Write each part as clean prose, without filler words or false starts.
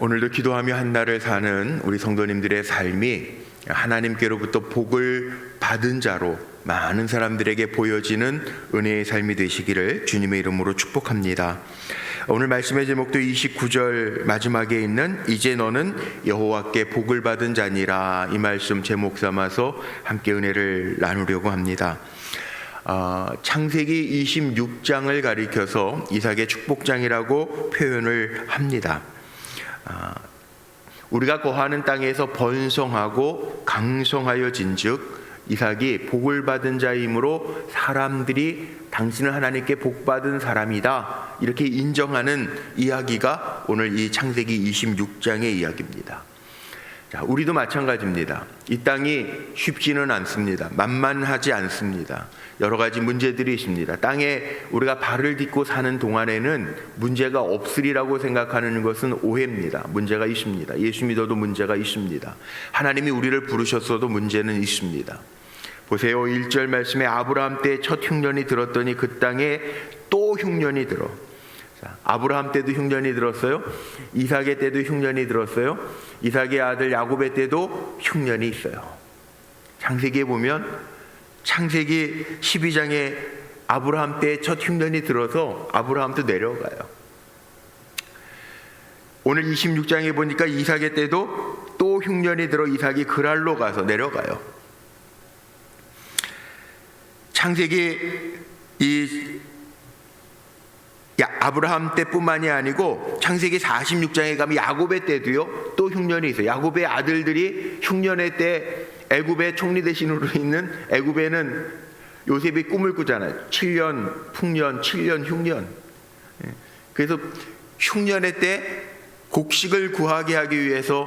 오늘도 기도하며 한날을 사는 우리 성도님들의 삶이 하나님께로부터 복을 받은 자로 많은 사람들에게 보여지는 은혜의 삶이 되시기를 주님의 이름으로 축복합니다. 오늘 말씀의 제목도 29절 마지막에 있는 이제 너는 여호와께 복을 받은 자니라, 이 말씀 제목 삼아서 함께 은혜를 나누려고 합니다. 창세기 26장을 가리켜서 이삭의 축복장이라고 표현을 합니다. 우리가 거하는 땅에서 번성하고 강성하여진즉 이삭이 복을 받은 자이므로 사람들이 당신은 하나님께 복받은 사람이다, 이렇게 인정하는 이야기가 오늘 이 창세기 26장의 이야기입니다. 자, 우리도 마찬가지입니다. 이 땅이 쉽지는 않습니다. 만만하지 않습니다. 여러 가지 문제들이 있습니다. 땅에 우리가 발을 딛고 사는 동안에는 문제가 없으리라고 생각하는 것은 오해입니다. 문제가 있습니다. 예수 믿어도 문제가 있습니다. 하나님이 우리를 부르셨어도 문제는 있습니다. 보세요. 1절 말씀에 아브라함 때 첫 흉년이 들었더니 그 땅에 또 흉년이 들어. 자, 아브라함 때도 흉년이 들었어요. 이삭의 때도 흉년이 들었어요. 이삭의 아들 야곱의 때도 흉년이 있어요. 창세기에 보면 창세기 12장에 아브라함 때 첫 흉년이 들어서 아브라함도 내려가요. 오늘 26장에 보니까 이삭의 때도 또 흉년이 들어 이삭이 그랄로 가서 내려가요. 창세기 아브라함 때뿐만이 아니고 창세기 46장에 가면 야곱의 때도요 또 흉년이 있어요. 야곱의 아들들이 흉년의 때 애굽의 총리 대신으로 있는 애굽에는 요셉이 꿈을 꾸잖아요. 7년 풍년 7년 흉년. 그래서 흉년의 때 곡식을 구하게 하기 위해서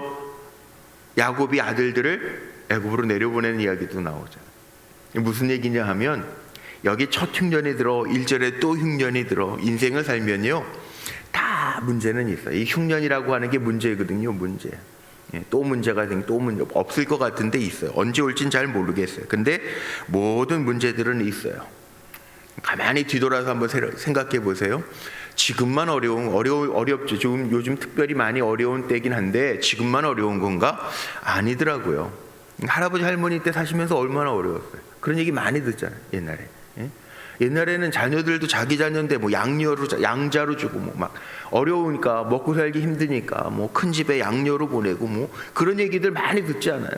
야곱이 아들들을 애굽으로 내려보내는 이야기도 나오잖아요. 무슨 얘기냐 하면 여기 첫 흉년이 들어 1절에 또 흉년이 들어 인생을 살면요 다 문제는 있어요. 이 흉년이라고 하는 게 문제거든요. 문제. 또 문제가 또 문제 없을 것 같은데 있어요. 언제 올진 잘 모르겠어요. 근데 모든 문제들은 있어요. 가만히 뒤돌아서 한번 생각해 보세요. 지금만 어렵죠. 지금 요즘 특별히 많이 어려운 때긴 한데 지금만 어려운 건가? 아니더라고요. 할아버지 할머니 때 사시면서 얼마나 어려웠어요. 그런 얘기 많이 듣잖아요. 옛날에는 자녀들도 자기 자녀인데 뭐 양자로 주고 뭐 막 어려우니까 먹고 살기 힘드니까 뭐 큰 집에 양녀로 보내고 뭐 그런 얘기들 많이 듣지 않아요.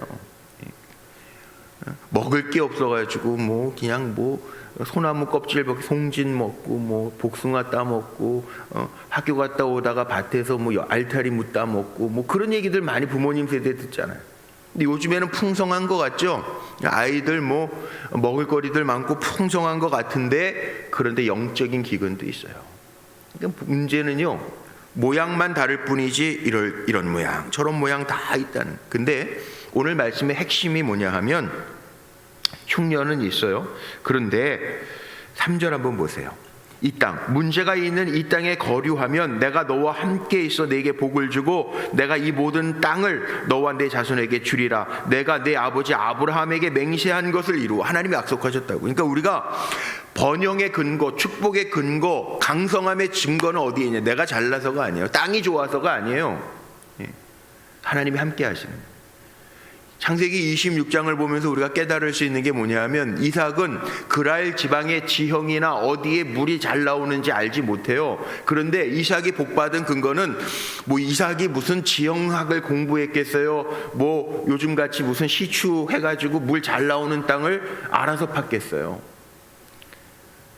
먹을 게 없어가지고 뭐 그냥 뭐 소나무 껍질 벗기 송진 먹고 뭐 복숭아 따 먹고 학교 갔다 오다가 밭에서 뭐 알타리 무 따 먹고 뭐 그런 얘기들 많이 부모님 세대 듣잖아요. 근데 요즘에는 풍성한 것 같죠? 아이들 뭐 먹을거리들 많고 풍성한 것 같은데 그런데 영적인 기근도 있어요. 그러니까 문제는요 모양만 다를 뿐이지 이런 모양 저런 모양 다 있다는. 근데 오늘 말씀의 핵심이 뭐냐 하면 흉년은 있어요. 그런데 3절 한번 보세요. 이 땅, 문제가 있는 이 땅에 거류하면 내가 너와 함께 있어 내게 복을 주고 내가 이 모든 땅을 너와 내 자손에게 주리라. 내가 내 아버지 아브라함에게 맹세한 것을 이루어. 하나님이 약속하셨다고. 그러니까 우리가 번영의 근거, 축복의 근거, 강성함의 증거는 어디에 있냐? 내가 잘나서가 아니에요. 땅이 좋아서가 아니에요. 하나님이 함께 하시는 거예요. 창세기 26장을 보면서 우리가 깨달을 수 있는 게 뭐냐면 이삭은 그랄 지방의 지형이나 어디에 물이 잘 나오는지 알지 못해요. 그런데 이삭이 복받은 근거는 뭐 이삭이 무슨 지형학을 공부했겠어요? 뭐 요즘같이 무슨 시추 해가지고 물 잘 나오는 땅을 알아서 팠겠어요?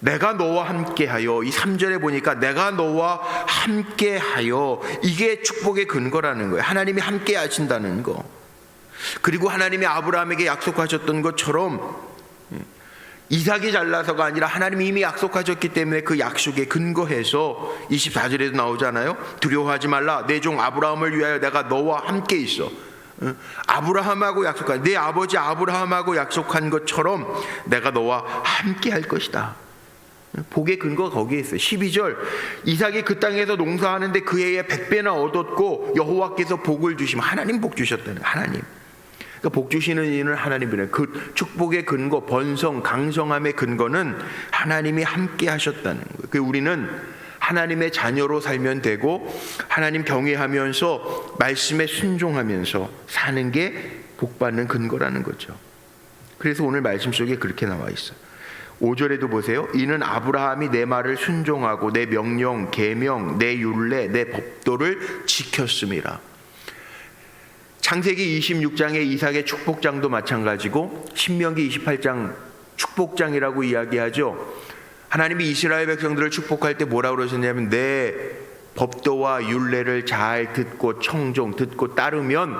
내가 너와 함께하여, 이 3절에 보니까 내가 너와 함께하여, 이게 축복의 근거라는 거예요. 하나님이 함께 하신다는 거. 그리고 하나님이 아브라함에게 약속하셨던 것처럼 이삭이 잘나서가 아니라 하나님이 이미 약속하셨기 때문에 그 약속에 근거해서 24절에도 나오잖아요. 두려워하지 말라. 내 종 아브라함을 위하여 내가 너와 함께 있어. 아브라함하고 약속한, 내 아버지 아브라함하고 약속한 것처럼 내가 너와 함께 할 것이다. 복의 근거가 거기에 있어요. 12절 이삭이 그 땅에서 농사하는데 그 해에 100배나 얻었고 여호와께서 복을 주시면, 하나님 복 주셨다는, 하나님. 그러니까 복 주시는 이는 하나님이래. 그 축복의 근거, 번성, 강성함의 근거는 하나님이 함께 하셨다는 거예요. 우리는 하나님의 자녀로 살면 되고, 하나님 경외하면서 말씀에 순종하면서 사는 게 복받는 근거라는 거죠. 그래서 오늘 말씀 속에 그렇게 나와 있어요. 5절에도 보세요. 이는 아브라함이 내 말을 순종하고 내 명령, 계명, 내 율례, 내 법도를 지켰음이라. 창세기 26장의 이삭의 축복장도 마찬가지고, 신명기 28장 축복장이라고 이야기하죠. 하나님이 이스라엘 백성들을 축복할 때 뭐라고 그러셨냐면, 내 법도와 율례를 잘 듣고 듣고 따르면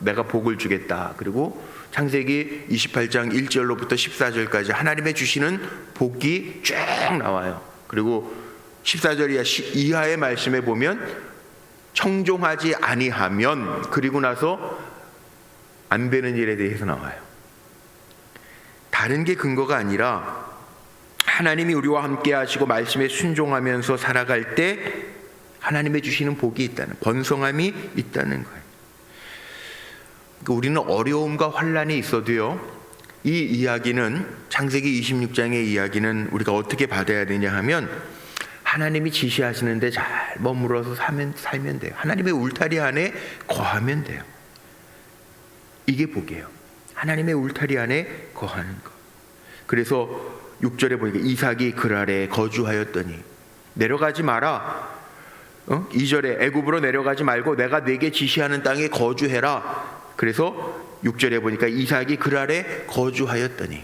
내가 복을 주겠다. 그리고 창세기 28장 1절로부터 14절까지 하나님의 주시는 복이 쭉 나와요. 그리고 14절 이하의 말씀에 보면 청종하지 아니하면, 그리고 나서 안 되는 일에 대해서 나와요. 다른 게 근거가 아니라 하나님이 우리와 함께 하시고 말씀에 순종하면서 살아갈 때 하나님의 주시는 복이 있다는, 번성함이 있다는 거예요. 그러니까 우리는 어려움과 환난이 있어도요, 이 이야기는, 창세기 26장의 이야기는 우리가 어떻게 받아야 되냐 하면, 하나님이 지시하시는데 잘 머물러서 살면 돼요. 하나님의 울타리 안에 거하면 돼요. 이게 복이에요. 하나님의 울타리 안에 거하는 것. 그래서 6절에 보니까 이삭이 글 아래 거주하였더니, 내려가지 마라. 2절에 애굽으로 내려가지 말고 내가 네게 지시하는 땅에 거주해라. 그래서 6절에 보니까 이삭이 글 아래 거주하였더니,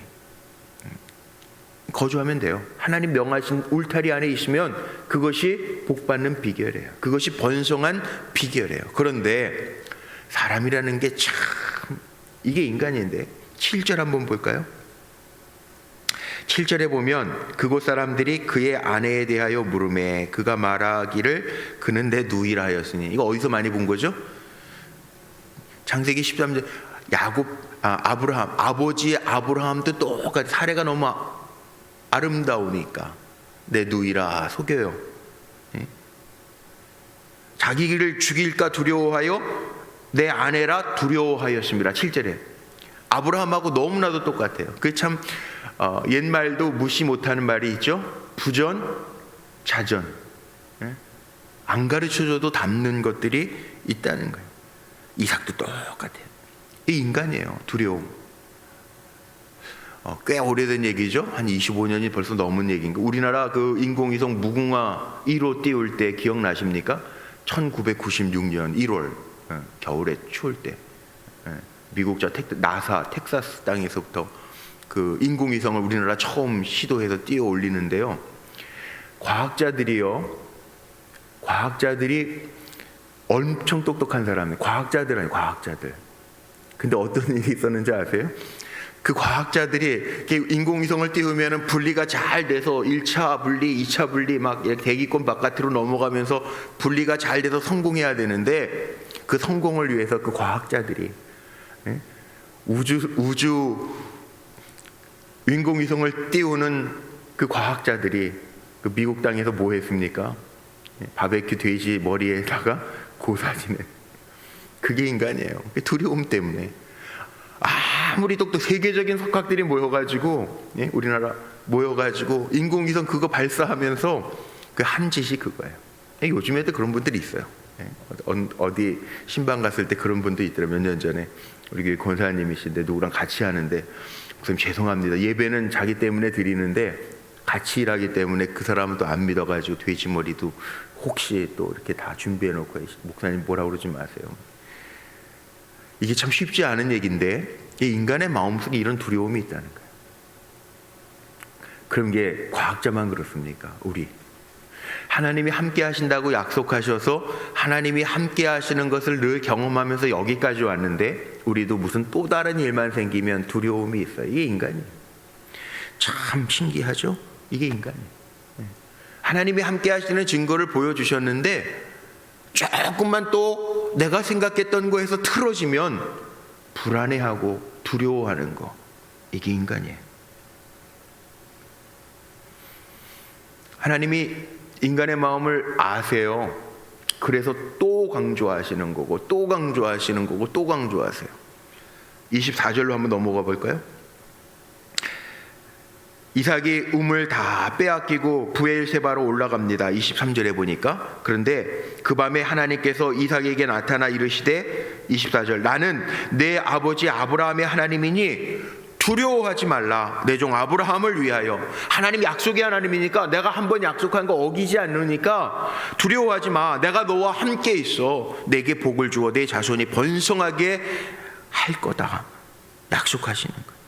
거주하면 돼요. 하나님 명하신 울타리 안에 있으면 그것이 복받는 비결이에요. 그것이 번성한 비결이에요. 그런데 사람이라는 게 참, 이게 인간인데, 7절 한번 볼까요? 7절에 보면 그곳 사람들이 그의 아내에 대하여 물으매 그가 말하기를 그는 내 누이라 하였으니. 이거 어디서 많이 본 거죠? 창세기 13절 아브라함, 아버지 아브라함도 똑같이 사례가 너무 아름다우니까 내 누이라 속여요. 자기를 죽일까 두려워하여 내 아내라 두려워하였습니다. 7절에 아브라함하고 너무나도 똑같아요. 그게 참 옛말도 무시 못하는 말이 있죠. 부전, 자전. 안 가르쳐줘도 담는 것들이 있다는 거예요. 이삭도 똑같아요. 이 인간이에요. 두려움. 꽤 오래된 얘기죠. 한 25년이 벌써 넘은 얘기인가. 우리나라 그 인공위성 무궁화 1호 띄울 때 기억나십니까? 1996년 1월 겨울에 추울 때 미국자 나사 텍사스 땅에서부터 그 인공위성을 우리나라 처음 시도해서 띄워 올리는데요. 과학자들이 엄청 똑똑한 사람이에요. 과학자들 아니에요. 과학자들. 근데 어떤 일이 있었는지 아세요? 그 과학자들이 인공위성을 띄우면 분리가 잘 돼서 1차 분리, 2차 분리 막 대기권 바깥으로 넘어가면서 분리가 잘 돼서 성공해야 되는데, 그 성공을 위해서 그 과학자들이 우주 인공위성을 띄우는 그 과학자들이 그 미국 땅에서 뭐 했습니까? 바베큐 돼지 머리에다가 고사지네. 그게 인간이에요. 두려움 때문에. 아무리 똑똑 세계적인 석학들이 모여가지고 우리나라 모여가지고 인공위성 그거 발사하면서 그 한 짓이 그거예요. 요즘에도 그런 분들이 있어요. 어디 신방 갔을 때 그런 분도 있더라고요. 몇 년 전에 우리 교회 권사님이신데 누구랑 같이 하는데, 목사님 죄송합니다. 예배는 자기 때문에 드리는데 같이 일하기 때문에 그 사람은 또 안 믿어가지고 돼지머리도 혹시 또 이렇게 다 준비해놓고, 목사님 뭐라고 그러지 마세요. 이게 참 쉽지 않은 얘기인데, 인간의 마음속에 이런 두려움이 있다는 거예요. 그런 게 과학자만 그렇습니까? 우리 하나님이 함께 하신다고 약속하셔서 하나님이 함께 하시는 것을 늘 경험하면서 여기까지 왔는데, 우리도 무슨 또 다른 일만 생기면 두려움이 있어요. 이게 인간이에요. 참 신기하죠? 이게 인간이에요. 하나님이 함께 하시는 증거를 보여주셨는데 조금만 또 내가 생각했던 거에서 틀어지면 불안해하고 두려워하는 거, 이게 인간이에요. 하나님이 인간의 마음을 아세요. 그래서 또 강조하시는 거고 또 강조하시는 거고 또 강조하세요. 24절로 한번 넘어가 볼까요? 이삭이 우물 다 빼앗기고 브엘세바로 올라갑니다. 23절에 보니까. 그런데 그 밤에 하나님께서 이삭에게 나타나 이르시되 24절 나는 내 아버지 아브라함의 하나님이니 두려워하지 말라. 내 종 아브라함을 위하여. 하나님 약속의 하나님이니까 내가 한번 약속한 거 어기지 않으니까 두려워하지 마. 내가 너와 함께 있어. 내게 복을 주어 내 자손이 번성하게 할 거다. 약속하시는 거예요.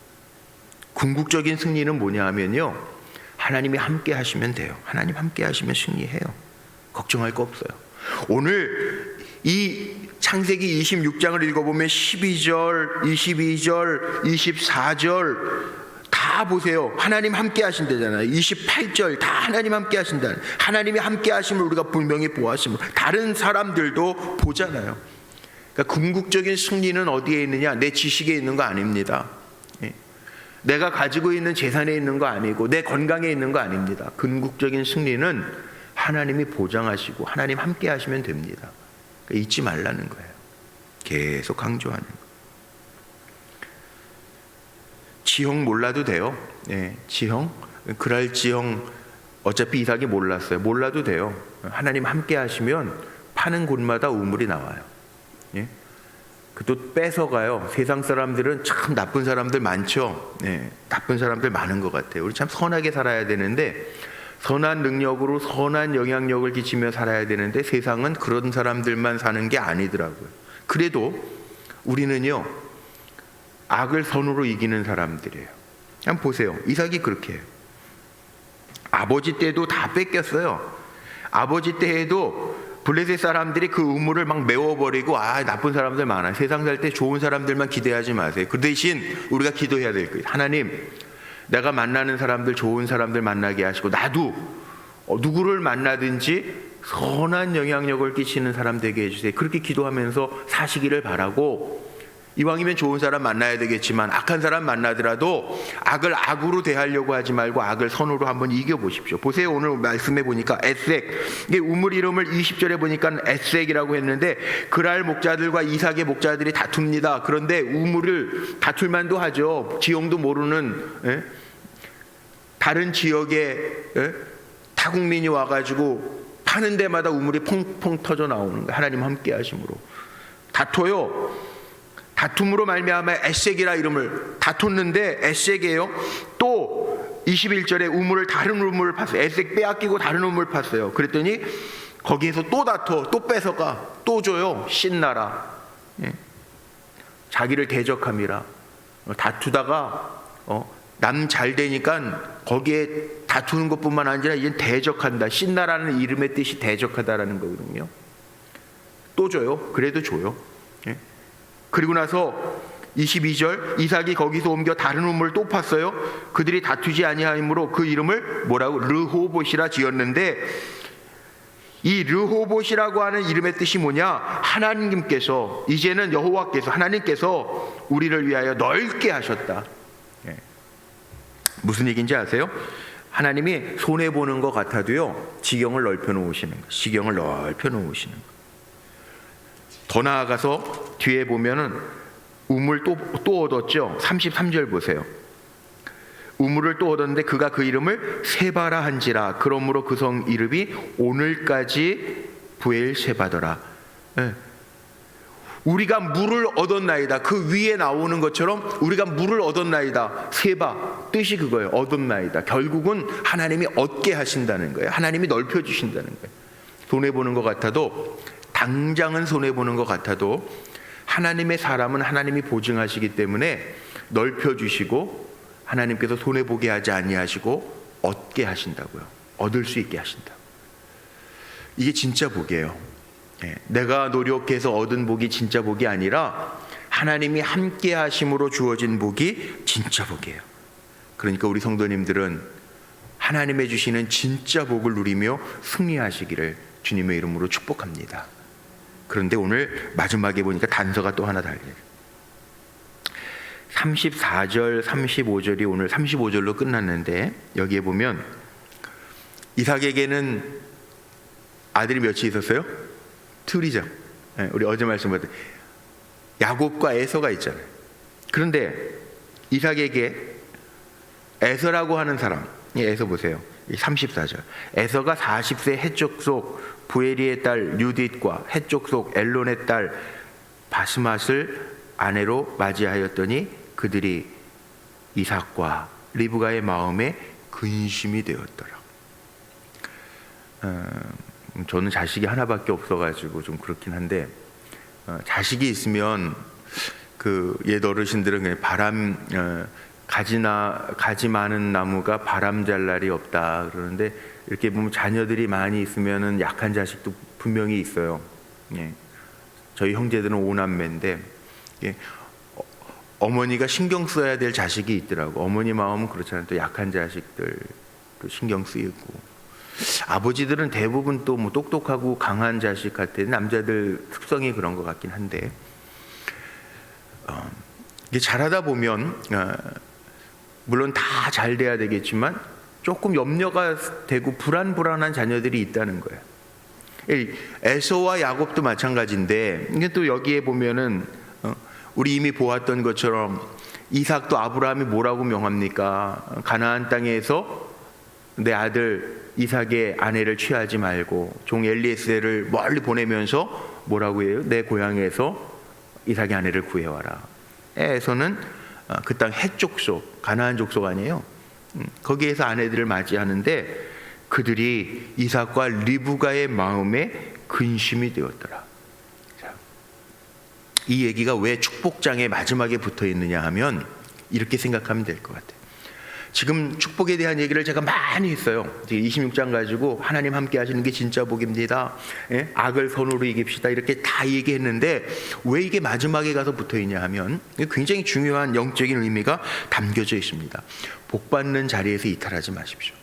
궁극적인 승리는 뭐냐 하면요, 하나님이 함께 하시면 돼요. 하나님 함께 하시면 승리해요. 걱정할 거 없어요. 오늘 이 창세기 26장을 읽어보면 12절, 22절, 24절 다 보세요. 하나님 함께 하신다잖아요. 28절 다 하나님 함께 하신다. 하나님이 함께 하심을 우리가 분명히 보았으면 다른 사람들도 보잖아요. 그러니까 궁극적인 승리는 어디에 있느냐? 내 지식에 있는 거 아닙니다. 내가 가지고 있는 재산에 있는 거 아니고 내 건강에 있는 거 아닙니다. 궁극적인 승리는 하나님이 보장하시고 하나님 함께 하시면 됩니다. 그러니까 잊지 말라는 거예요. 계속 강조하는 거예요. 지형 몰라도 돼요. 지형, 그랄지형 어차피 이삭이 몰랐어요. 몰라도 돼요. 하나님 함께 하시면 파는 곳마다 우물이 나와요. 또 뺏어가요. 세상 사람들은 참 나쁜 사람들 많죠. 나쁜 사람들 많은 것 같아요. 우리 참 선하게 살아야 되는데, 선한 능력으로 선한 영향력을 끼치며 살아야 되는데 세상은 그런 사람들만 사는 게 아니더라고요. 그래도 우리는요, 악을 선으로 이기는 사람들이에요. 한번 보세요. 이삭이 그렇게 해요. 아버지 때도 다 뺏겼어요. 아버지 때에도 블레셋 사람들이 그 우물을 막 메워버리고, 나쁜 사람들 많아. 세상 살 때 좋은 사람들만 기대하지 마세요. 그 대신 우리가 기도해야 될 거예요. 하나님, 내가 만나는 사람들, 좋은 사람들 만나게 하시고, 나도 누구를 만나든지 선한 영향력을 끼치는 사람 되게 해주세요. 그렇게 기도하면서 사시기를 바라고, 이왕이면 좋은 사람 만나야 되겠지만 악한 사람 만나더라도 악을 악으로 대하려고 하지 말고 악을 선으로 한번 이겨보십시오. 보세요. 오늘 말씀해 보니까 에색, 이게 우물 이름을 20절에 보니까 에색이라고 했는데, 그랄 목자들과 이삭의 목자들이 다툽니다. 그런데 우물을 다툴 만도 하죠. 지형도 모르는 다른 지역에 타국민이 와가지고 파는 데마다 우물이 퐁퐁 터져 나오는 거예요. 하나님 함께 하심으로 다퉈요. 다툼으로 말미암아 에색이라 이름을 다퉜는데 에색이에요. 또 21절에 우물을 다른 우물을 팠어요. 에색 빼앗기고 다른 우물을 팠어요. 그랬더니 거기에서 또 다퉈, 또 뺏어가, 또 줘요. 신나라. 자기를 대적함이라. 다투다가 남 잘 되니까 거기에 다투는 것뿐만 아니라 이제 대적한다. 신나라는 이름의 뜻이 대적하다라는 거거든요. 또 줘요. 그래도 줘요. 그리고 나서 22절, 이삭이 거기서 옮겨 다른 우물을 또 팠어요. 그들이 다투지 아니하므로 그 이름을 뭐라고? 르호봇이라 지었는데, 이 르호봇이라고 하는 이름의 뜻이 뭐냐? 하나님께서, 이제는 여호와께서, 하나님께서 우리를 위하여 넓게 하셨다. 무슨 얘기인지 아세요? 하나님이 손해보는 것 같아도요, 지경을 넓혀 놓으시는 거예요. 지경을 넓혀 놓으시는 거예요. 더 나아가서 뒤에 보면은 우물 또 얻었죠. 33절 보세요. 우물을 또 얻었는데 그가 그 이름을 세바라 한지라. 그러므로 그 성 이름이 오늘까지 브엘세바더라. 우리가 물을 얻었나이다. 그 위에 나오는 것처럼 우리가 물을 얻었나이다. 세바, 뜻이 그거예요. 얻었나이다. 결국은 하나님이 얻게 하신다는 거예요. 하나님이 넓혀주신다는 거예요. 손해보는 것 같아도, 당장은 손해보는 것 같아도 하나님의 사람은 하나님이 보증하시기 때문에 넓혀주시고 하나님께서 손해보게 하지 아니하시고 얻게 하신다고요. 얻을 수 있게 하신다. 이게 진짜 복이에요. 내가 노력해서 얻은 복이 진짜 복이 아니라 하나님이 함께 하심으로 주어진 복이 진짜 복이에요. 그러니까 우리 성도님들은 하나님의 주시는 진짜 복을 누리며 승리하시기를 주님의 이름으로 축복합니다. 그런데 오늘 마지막에 보니까 단서가 또 하나 달려요. 34절, 35절이 오늘 35절로 끝났는데, 여기에 보면 이삭에게는 아들이 몇이 있었어요? 둘이죠. 우리 어제 말씀드린 야곱과 에서가 있잖아요. 그런데 이삭에게 에서라고 하는 사람, 에서 보세요. 34절. 에서가 40세 헷족 속 부에리의 딸 유딧과 헷족 속 엘론의 딸 바스맛을 아내로 맞이하였더니 그들이 이삭과 리브가의 마음에 근심이 되었더라. 저는 자식이 하나밖에 없어가지고 좀 그렇긴 한데, 자식이 있으면 그 옛 어르신들은 그냥 가지 많은 나무가 바람 잘 날이 없다 그러는데, 이렇게 보면 자녀들이 많이 있으면은 약한 자식도 분명히 있어요. 예. 저희 형제들은 5남매인데, 예. 어머니가 신경 써야 될 자식이 있더라고. 어머니 마음은 그렇잖아요. 또 약한 자식들 또 신경 쓰이고, 아버지들은 대부분 또 뭐 똑똑하고 강한 자식 같아. 남자들 특성이 그런 것 같긴 한데, 이게 잘하다 보면 물론 다 잘 돼야 되겠지만 조금 염려가 되고 불안한 자녀들이 있다는 거예요. 에서와 야곱도 마찬가지인데, 이게 또 여기에 보면은 우리 이미 보았던 것처럼 이삭도 아브라함이 뭐라고 명합니까? 가나안 땅에서 내 아들 이삭의 아내를 취하지 말고 종 엘리에셀을 멀리 보내면서 뭐라고 해요? 내 고향에서 이삭의 아내를 구해와라. 에서는 그 땅 헷족속, 가나안 족속 아니에요? 거기에서 아내들을 맞이하는데 그들이 이삭과 리브가의 마음에 근심이 되었더라. 이 얘기가 왜 축복장의 마지막에 붙어 있느냐 하면 이렇게 생각하면 될 것 같아요. 지금 축복에 대한 얘기를 제가 많이 했어요. 26장 가지고 하나님 함께 하시는 게 진짜 복입니다. 예? 악을 선으로 이깁시다. 이렇게 다 얘기했는데 왜 이게 마지막에 가서 붙어 있냐 하면 굉장히 중요한 영적인 의미가 담겨져 있습니다. 복 받는 자리에서 이탈하지 마십시오.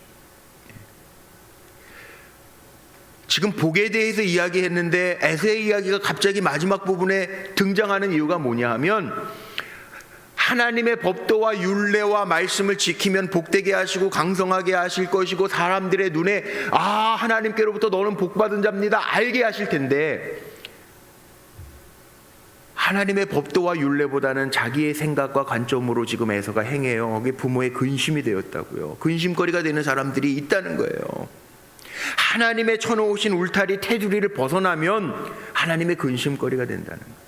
지금 복에 대해서 이야기했는데 에서의 이야기가 갑자기 마지막 부분에 등장하는 이유가 뭐냐 하면, 하나님의 법도와 율례와 말씀을 지키면 복되게 하시고 강성하게 하실 것이고 사람들의 눈에 하나님께로부터 너는 복받은 자입니다 알게 하실 텐데, 하나님의 법도와 율례보다는 자기의 생각과 관점으로 지금 에서가 행해요. 거기 부모의 근심이 되었다고요. 근심거리가 되는 사람들이 있다는 거예요. 하나님의 쳐놓으신 울타리 테두리를 벗어나면 하나님의 근심거리가 된다는 거예요.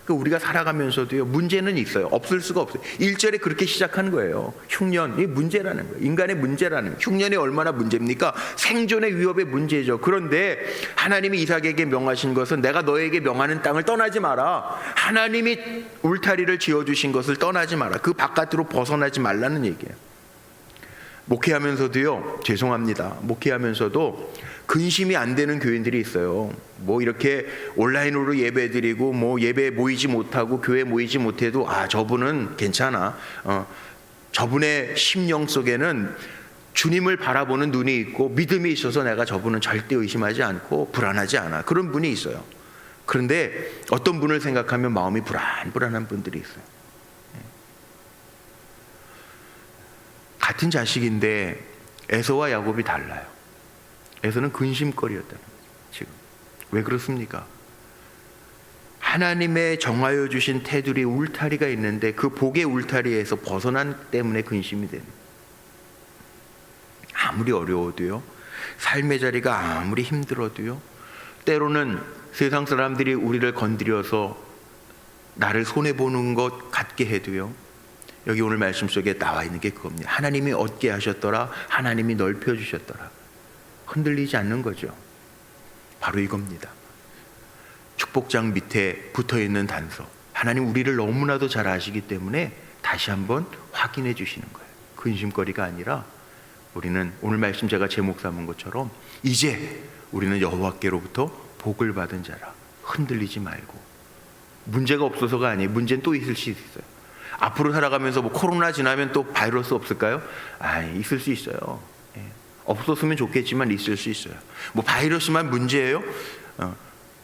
그러니까 우리가 살아가면서도요, 문제는 있어요. 없을 수가 없어요. 1절에 그렇게 시작한 거예요. 흉년이 문제라는 거예요. 인간의 문제라는 거예요. 흉년이 얼마나 문제입니까? 생존의 위협의 문제죠. 그런데 하나님이 이삭에게 명하신 것은 내가 너에게 명하는 땅을 떠나지 마라. 하나님이 울타리를 지어주신 것을 떠나지 마라. 그 바깥으로 벗어나지 말라는 얘기예요. 목회하면서도요, 죄송합니다. 목회하면서도 근심이 안 되는 교인들이 있어요. 뭐 이렇게 온라인으로 예배 드리고 뭐 예배 모이지 못하고 교회 모이지 못해도 저분은 괜찮아. 저분의 심령 속에는 주님을 바라보는 눈이 있고 믿음이 있어서 내가 저분은 절대 의심하지 않고 불안하지 않아. 그런 분이 있어요. 그런데 어떤 분을 생각하면 마음이 불안한 분들이 있어요. 같은 자식인데 에서와 야곱이 달라요. 에서는 근심거리였다는 거죠. 지금 왜 그렇습니까? 하나님의 정하여 주신 테두리 울타리가 있는데 그 복의 울타리에서 벗어난 때문에 근심이 되는 거예요. 아무리 어려워도요, 삶의 자리가 아무리 힘들어도요, 때로는 세상 사람들이 우리를 건드려서 나를 손해보는 것 같게 해도요, 여기 오늘 말씀 속에 나와 있는 게 그겁니다. 하나님이 얻게 하셨더라. 하나님이 넓혀주셨더라. 흔들리지 않는 거죠. 바로 이겁니다. 축복장 밑에 붙어있는 단서. 하나님 우리를 너무나도 잘 아시기 때문에 다시 한번 확인해 주시는 거예요. 근심거리가 아니라 우리는 오늘 말씀 제가 제목 삼은 것처럼 이제 우리는 여호와께로부터 복을 받은 자라. 흔들리지 말고. 문제가 없어서가 아니에요. 문제는 또 있을 수 있어요. 앞으로 살아가면서 뭐 코로나 지나면 또 바이러스 없을까요? 있을 수 있어요. 없었으면 좋겠지만 있을 수 있어요. 뭐 바이러스만 문제예요?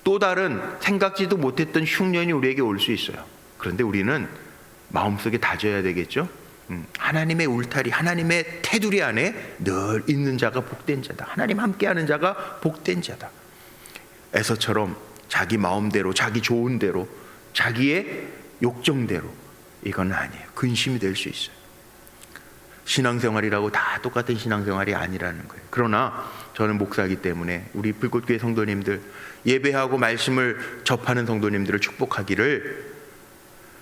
또 다른 생각지도 못했던 흉년이 우리에게 올 수 있어요. 그런데 우리는 마음속에 다져야 되겠죠. 하나님의 울타리, 하나님의 테두리 안에 늘 있는 자가 복된 자다. 하나님 함께하는 자가 복된 자다. 에서처럼 자기 마음대로, 자기 좋은 대로, 자기의 욕정대로 이건 아니에요. 근심이 될 수 있어요. 신앙생활이라고 다 똑같은 신앙생활이 아니라는 거예요. 그러나 저는 목사이기 때문에 우리 불꽃교회 성도님들, 예배하고 말씀을 접하는 성도님들을 축복하기를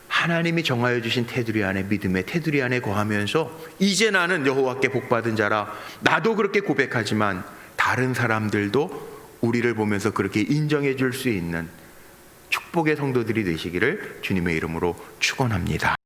하나님이 정하여 주신 테두리 안에, 믿음의 테두리 안에 거하면서 이제 나는 여호와께 복받은 자라, 나도 그렇게 고백하지만 다른 사람들도 우리를 보면서 그렇게 인정해 줄 수 있는 축복의 성도들이 되시기를 주님의 이름으로 축원합니다.